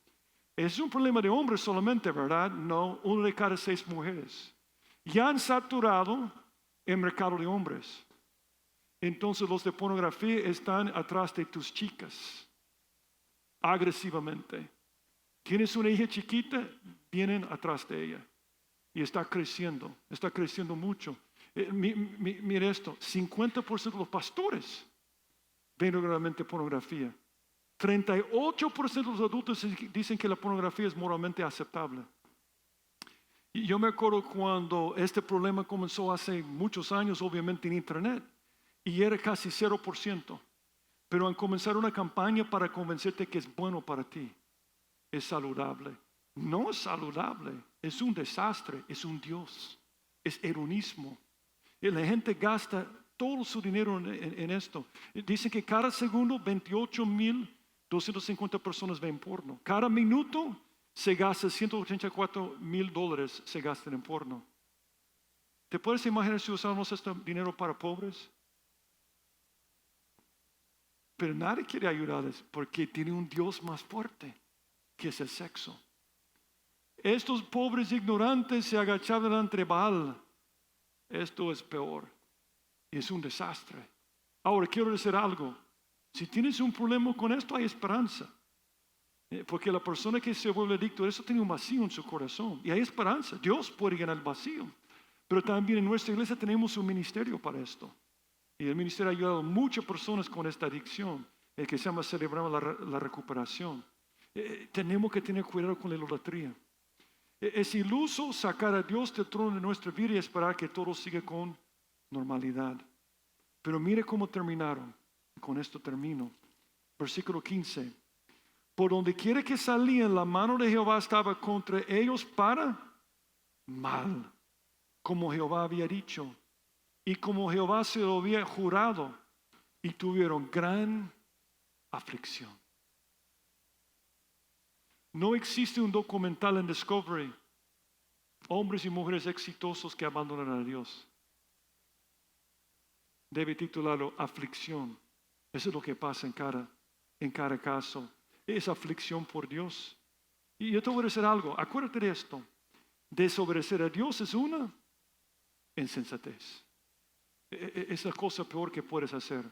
S1: Es un problema de hombres solamente, ¿verdad? No, 1 de cada 6 mujeres. Ya han saturado el mercado de hombres. Entonces los de pornografía están atrás de tus chicas, agresivamente. Tienes una hija chiquita, vienen atrás de ella. Y está creciendo mucho. Mire esto, 50% de los pastores ven regularmente pornografía. 38% de los adultos dicen que la pornografía es moralmente aceptable. Y yo me acuerdo cuando este problema comenzó hace muchos años, obviamente en internet. Y era casi 0%. Pero han comenzado una campaña para convencerte que es bueno para ti. Es saludable. No es saludable. Es un desastre. Es un Dios. Es hedonismo. Y la gente gasta todo su dinero en esto. Dicen que cada segundo 28,250 personas ven porno. Cada minuto se gasta $184,000 se gastan en porno. ¿Te puedes imaginar si usáramos este dinero para pobres? Pero nadie quiere ayudarles porque tiene un Dios más fuerte, que es el sexo. Estos pobres ignorantes se agachaban ante Baal. Esto es peor. Es un desastre. Ahora quiero decir algo. Si tienes un problema con esto, hay esperanza. Porque la persona que se vuelve adicto a eso tiene un vacío en su corazón. Y hay esperanza. Dios puede llenar el vacío. Pero también en nuestra iglesia tenemos un ministerio para esto. Y el ministerio ha ayudado a muchas personas con esta adicción, que se llama Celebramos la Recuperación. Tenemos que tener cuidado con la idolatría. Es iluso sacar a Dios del trono de nuestra vida y esperar que todo siga con normalidad. Pero mire cómo terminaron. Con esto termino. Versículo 15. Por donde quiera que salían, la mano de Jehová estaba contra ellos para mal, como Jehová había dicho, y como Jehová se lo había jurado, y tuvieron gran aflicción. No existe un documental en Discovery, hombres y mujeres exitosos que abandonan a Dios. Debe titularlo Aflicción. Eso es lo que pasa en cada caso. Es aflicción por Dios. Y yo te voy a decir algo, acuérdate de esto. Desobedecer a Dios es una insensatez. Es la cosa peor que puedes hacer.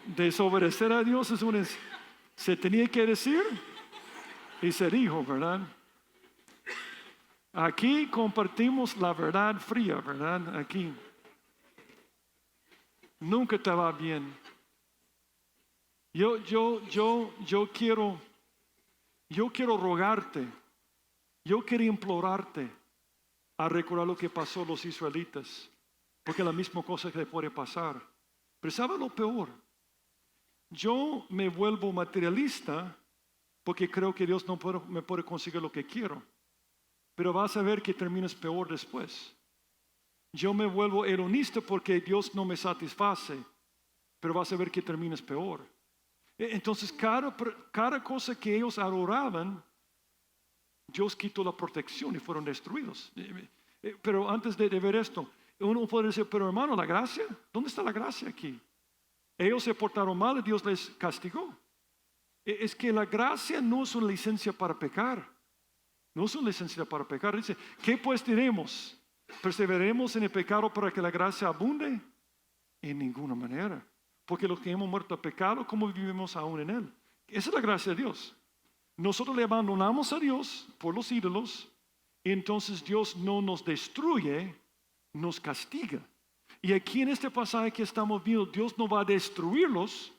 S1: Desobedecer a Dios es una... Se tenía que decir y se dijo, ¿verdad? Aquí compartimos la verdad fría, ¿verdad? Aquí. Nunca te va bien. Yo quiero rogarte, yo quiero implorarte a recordar lo que pasó a los israelitas, porque es la misma cosa que le puede pasar. Pero ¿sabe lo peor? Yo me vuelvo materialista porque creo que Dios no me puede conseguir lo que quiero, pero vas a ver que terminas peor después. Yo me vuelvo hedonista porque Dios no me satisface, pero vas a ver que terminas peor. Entonces cada cosa que ellos adoraban, Dios quitó la protección y fueron destruidos. Pero antes de ver esto, uno puede decir, pero hermano, ¿la gracia? ¿Dónde está la gracia aquí? Ellos se portaron mal y Dios les castigó. Es que la gracia no es una licencia para pecar. No es una licencia para pecar. Dice, ¿qué pues diremos? ¿Perseveremos en el pecado para que la gracia abunde? En ninguna manera. Porque los que hemos muerto a pecado, ¿cómo vivimos aún en él? Esa es la gracia de Dios. Nosotros le abandonamos a Dios por los ídolos, y entonces Dios no nos destruye, nos castiga. Y aquí en este pasaje que estamos viendo, Dios no va a destruirlos,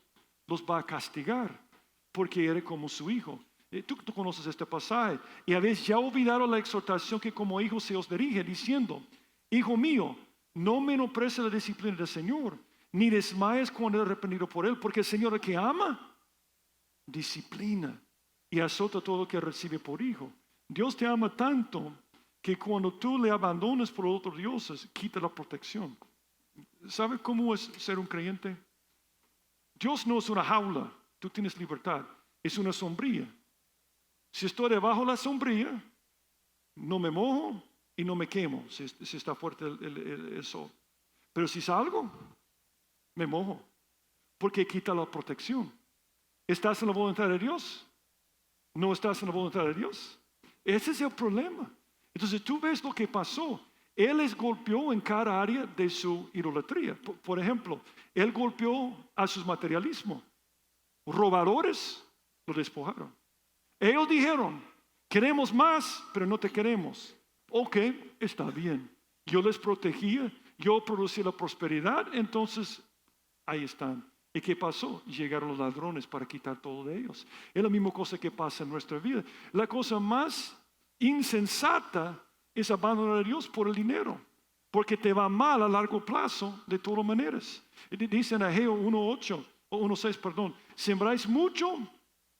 S1: los va a castigar, porque eres como su hijo. Tú conoces este pasaje, y habéis ya olvidado la exhortación que como hijo se os dirige, diciendo, hijo mío, no menosprecies la disciplina del Señor, ni desmayes cuando eres reprendido por él, porque el Señor el que ama, disciplina y azota todo lo que recibe por hijo. Dios te ama tanto que cuando tú le abandonas por otros dioses, quita la protección. ¿Sabe cómo es ser un creyente? Dios no es una jaula, tú tienes libertad, es una sombrilla. Si estoy debajo de la sombrilla, no me mojo y no me quemo si está fuerte el sol. Pero si salgo, me mojo, porque quita la protección. ¿Estás en la voluntad de Dios? ¿No estás en la voluntad de Dios? Ese es el problema. Entonces tú ves lo que pasó. Él les golpeó en cada área de su idolatría. Por ejemplo, él golpeó a su materialismo. Robadores lo despojaron. Ellos dijeron, queremos más, pero no te queremos. Ok, está bien. Yo les protegía, yo producí la prosperidad, entonces ahí están. ¿Y qué pasó? Llegaron los ladrones para quitar todo de ellos. Es la misma cosa que pasa en nuestra vida. La cosa más insensata es abandonar a Dios por el dinero, porque te va mal a largo plazo de todas maneras. Dice en Ageo 1:8 o 1:6, perdón, sembráis mucho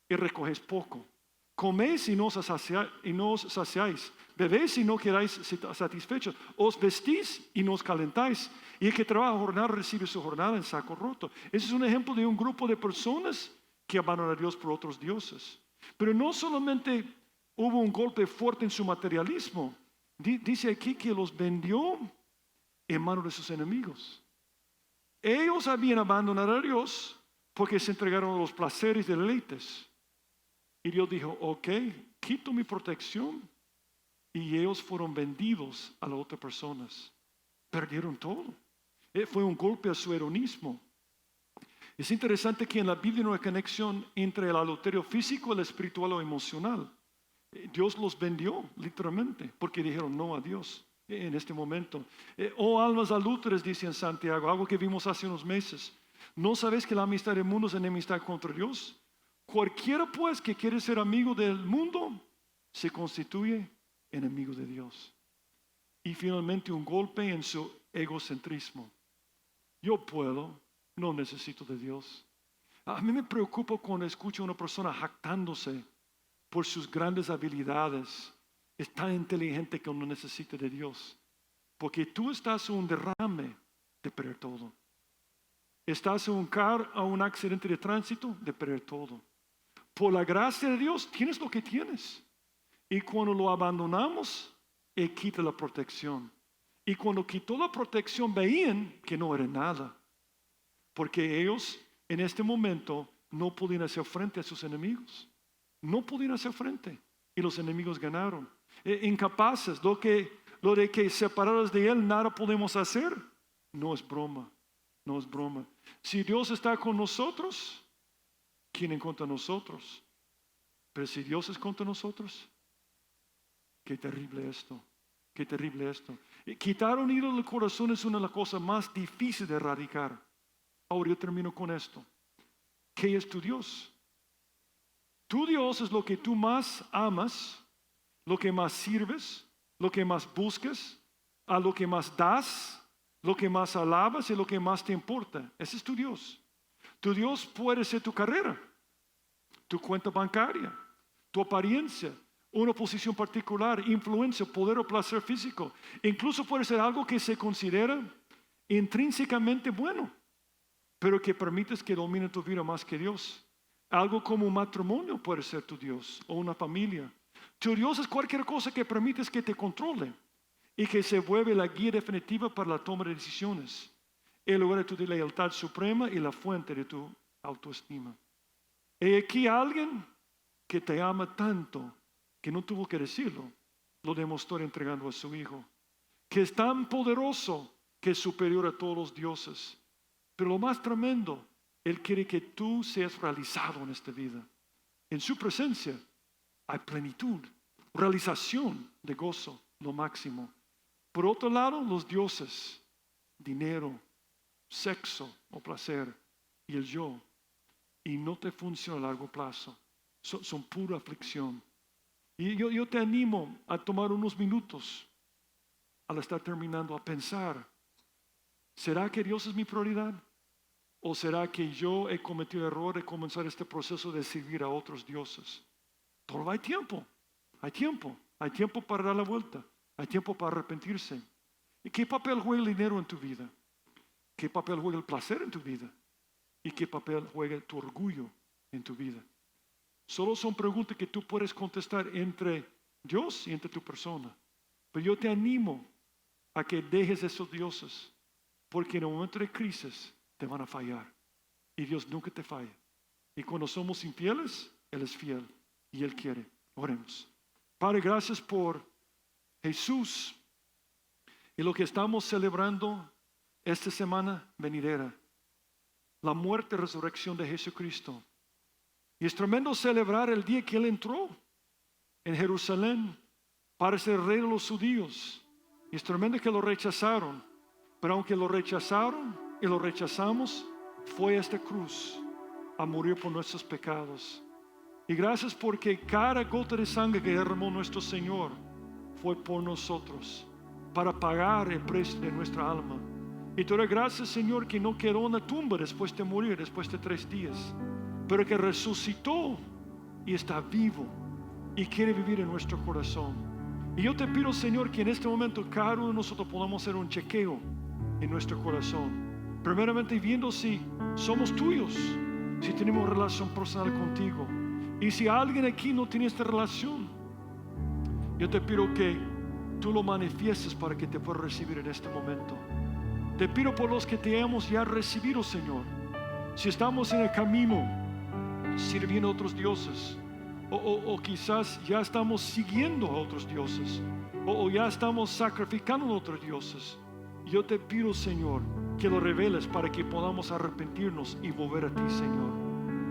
S1: y recogéis poco. Coméis y no os saciáis. Bebéis y no quedáis satisfechos. Os vestís y no os calentáis. Y el que trabaja jornada recibe su jornada en saco roto. Ese es un ejemplo de un grupo de personas que abandonan a Dios por otros dioses. Pero no solamente hubo un golpe fuerte en su materialismo. Dice aquí que los vendió en manos de sus enemigos. Ellos habían abandonado a Dios porque se entregaron a los placeres y deleites. Y Dios dijo, ok, quito mi protección. Y ellos fueron vendidos a las otras personas. Perdieron todo. Fue un golpe a su hedonismo. Es interesante que en la Biblia no hay conexión entre el adulterio físico, el espiritual o emocional. Dios los vendió literalmente porque dijeron no a Dios en este momento. Oh almas adúlteras, dice en Santiago, algo que vimos hace unos meses. ¿No sabes que la amistad del mundo es enemistad contra Dios? Cualquiera pues que quiere ser amigo del mundo se constituye enemigo de Dios. Y finalmente un golpe en su egocentrismo. Yo puedo, no necesito de Dios. A mí me preocupa cuando escucho a una persona jactándose por sus grandes habilidades. Es tan inteligente que no necesita de Dios. Porque tú estás en un derrame de perder todo. Estás en un accidente de tránsito de perder todo. Por la gracia de Dios tienes lo que tienes. Y cuando lo abandonamos, Él quita la protección. Y cuando quitó la protección veían que no era nada. Porque ellos en este momento no podían hacer frente a sus enemigos. No podían hacer frente. Y los enemigos ganaron. Incapaces, lo de que separados de Él nada podemos hacer, no es broma. No es broma. Si Dios está con nosotros, ¿quién en contra de nosotros? Pero si Dios es contra nosotros, qué terrible esto. Qué terrible esto. Quitar un ídolo del corazón es una de las cosas más difíciles de erradicar. Ahora yo termino con esto. ¿Qué es tu Dios? Tu Dios es lo que tú más amas, lo que más sirves, lo que más buscas, a lo que más das, lo que más alabas y lo que más te importa. Ese es tu Dios. Tu Dios puede ser tu carrera, tu cuenta bancaria, tu apariencia, una posición particular, influencia, poder o placer físico. Incluso puede ser algo que se considera intrínsecamente bueno, pero que permites que domine tu vida más que Dios. Algo como un matrimonio puede ser tu Dios o una familia. Tu Dios es cualquier cosa que permites que te controle y que se vuelve la guía definitiva para la toma de decisiones, el lugar de tu lealtad suprema y la fuente de tu autoestima. Y aquí alguien que te ama tanto que no tuvo que decirlo, lo demostró entregando a su Hijo, que es tan poderoso que es superior a todos los dioses. Pero lo más tremendo, Él quiere que tú seas realizado en esta vida. En su presencia hay plenitud, realización de gozo, lo máximo. Por otro lado, los dioses, dinero, sexo o placer y el yo. Y no te funciona a largo plazo. Son pura aflicción. Y yo te animo a tomar unos minutos al estar terminando a pensar, ¿será que Dios es mi prioridad? ¿O será que yo he cometido el error de comenzar este proceso de servir a otros dioses? Todo hay tiempo, hay tiempo. Hay tiempo para dar la vuelta, hay tiempo para arrepentirse. ¿Y qué papel juega el dinero en tu vida? ¿Qué papel juega el placer en tu vida? ¿Y qué papel juega tu orgullo en tu vida? Solo son preguntas que tú puedes contestar entre Dios y entre tu persona. Pero yo te animo a que dejes esos dioses, porque en el momento de crisis te van a fallar. Y Dios nunca te falla. Y cuando somos infieles, Él es fiel y Él quiere. Oremos. Padre, gracias por Jesús y lo que estamos celebrando esta semana venidera. La muerte y resurrección de Jesucristo. Y es tremendo celebrar el día que Él entró en Jerusalén para ser rey de los judíos. Y es tremendo que lo rechazaron. Pero aunque lo rechazaron y lo rechazamos, fue a esta cruz a morir por nuestros pecados. Y gracias porque cada gota de sangre que derramó nuestro Señor fue por nosotros, para pagar el precio de nuestra alma. Y te doy gracias, Señor, que no quedó en la tumba después de morir, después de 3 días, pero que resucitó y está vivo y quiere vivir en nuestro corazón. Y yo te pido, Señor, que en este momento cada uno de nosotros podamos hacer un chequeo en nuestro corazón. Primeramente viendo si somos tuyos, si tenemos relación personal contigo. Y si alguien aquí no tiene esta relación, yo te pido que tú lo manifiestes para que te pueda recibir en este momento. Te pido por los que te hemos ya recibido, Señor. Si estamos en el camino sirviendo a otros dioses, o quizás ya estamos siguiendo a otros dioses, o ya estamos sacrificando a otros dioses, yo te pido, Señor, que lo reveles para que podamos arrepentirnos y volver a ti, Señor.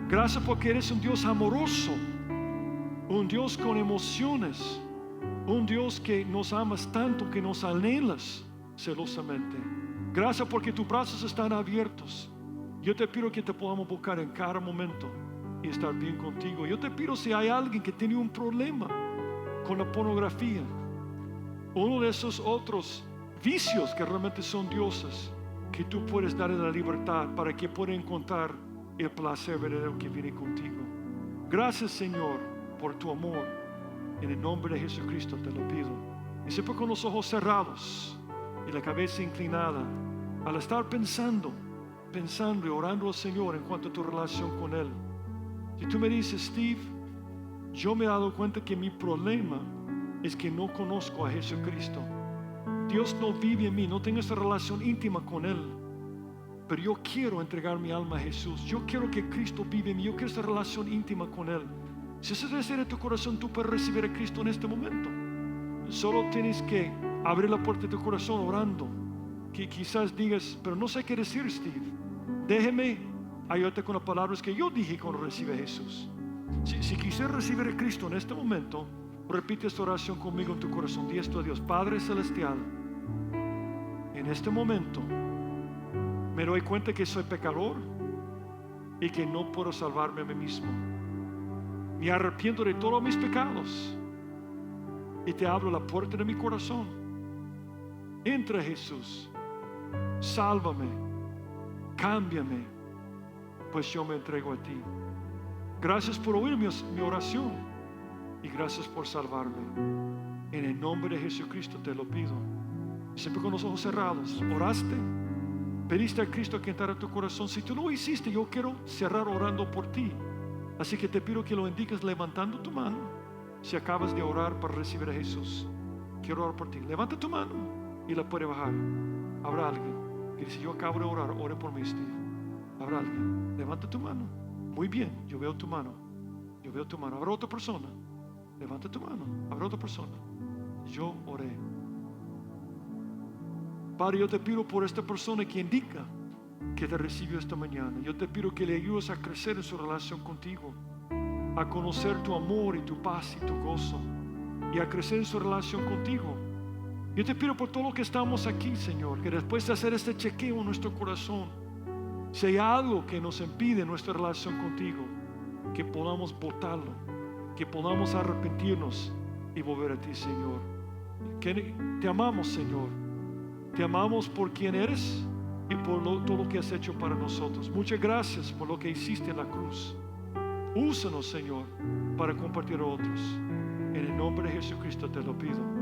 S1: Gracias porque eres un Dios amoroso, un Dios con emociones, un Dios que nos amas tanto, que nos anhelas celosamente. Gracias porque tus brazos están abiertos. Yo te pido que te podamos buscar en cada momento y estar bien contigo. Yo te pido, si hay alguien que tiene un problema con la pornografía, uno de esos otros vicios que realmente son dioses, que tú puedes darle la libertad para que pueda encontrar el placer verdadero que viene contigo. Gracias, Señor, por tu amor. En el nombre de Jesucristo te lo pido. Y siempre con los ojos cerrados y la cabeza inclinada, al estar pensando y orando al Señor en cuanto a tu relación con Él. Si tú me dices, Steve, yo me he dado cuenta que mi problema es que no conozco a Jesucristo. Dios no vive en mí, no tengo esa relación íntima con Él. Pero yo quiero entregar mi alma a Jesús. Yo quiero que Cristo vive en mí. Yo quiero esa relación íntima con Él. Si ese deseo de tu corazón, tú puedes recibir a Cristo en este momento. Solo tienes que abrir la puerta de tu corazón orando. Que quizás digas, pero no sé qué decir, Steve. Déjeme ayudarte con las palabras que yo dije cuando recibí a Jesús. Si quisieras recibir a Cristo en este momento, repite esta oración conmigo en tu corazón. Di esto a Dios: Padre Celestial, en este momento me doy cuenta que soy pecador y que no puedo salvarme a mí mismo. Me arrepiento de todos mis pecados y te abro la puerta de mi corazón. Entra, Jesús, sálvame, cámbiame, pues yo me entrego a ti. Gracias por oír mi oración y gracias por salvarme. En el nombre de Jesucristo te lo pido. Siempre con los ojos cerrados. ¿Oraste? ¿Pediste a Cristo que entrara a tu corazón? Si tú lo hiciste, yo quiero cerrar orando por ti. Así que te pido que lo indiques levantando tu mano. Si acabas de orar para recibir a Jesús, quiero orar por ti. Levanta tu mano y la puede bajar. Habrá alguien que dice: yo acabo de orar, ore por mí, Steve. Habrá alguien. Levanta tu mano. Muy bien, yo veo tu mano. Yo veo tu mano. Habrá otra persona. Levanta tu mano. Habrá otra persona. Yo oré. Padre, yo te pido por esta persona que indica que te recibió esta mañana. Yo te pido que le ayudes a crecer en su relación contigo, a conocer tu amor y tu paz y tu gozo, y a crecer en su relación contigo. Yo te pido por todo lo que estamos aquí, Señor, que después de hacer este chequeo en nuestro corazón, si hay algo que nos impide nuestra relación contigo, que podamos botarlo, que podamos arrepentirnos y volver a ti, Señor. Que te amamos, Señor. Te amamos por quien eres y por todo lo que has hecho para nosotros. Muchas gracias por lo que hiciste en la cruz. Úsanos, Señor, para compartir a otros. En el nombre de Jesucristo te lo pido.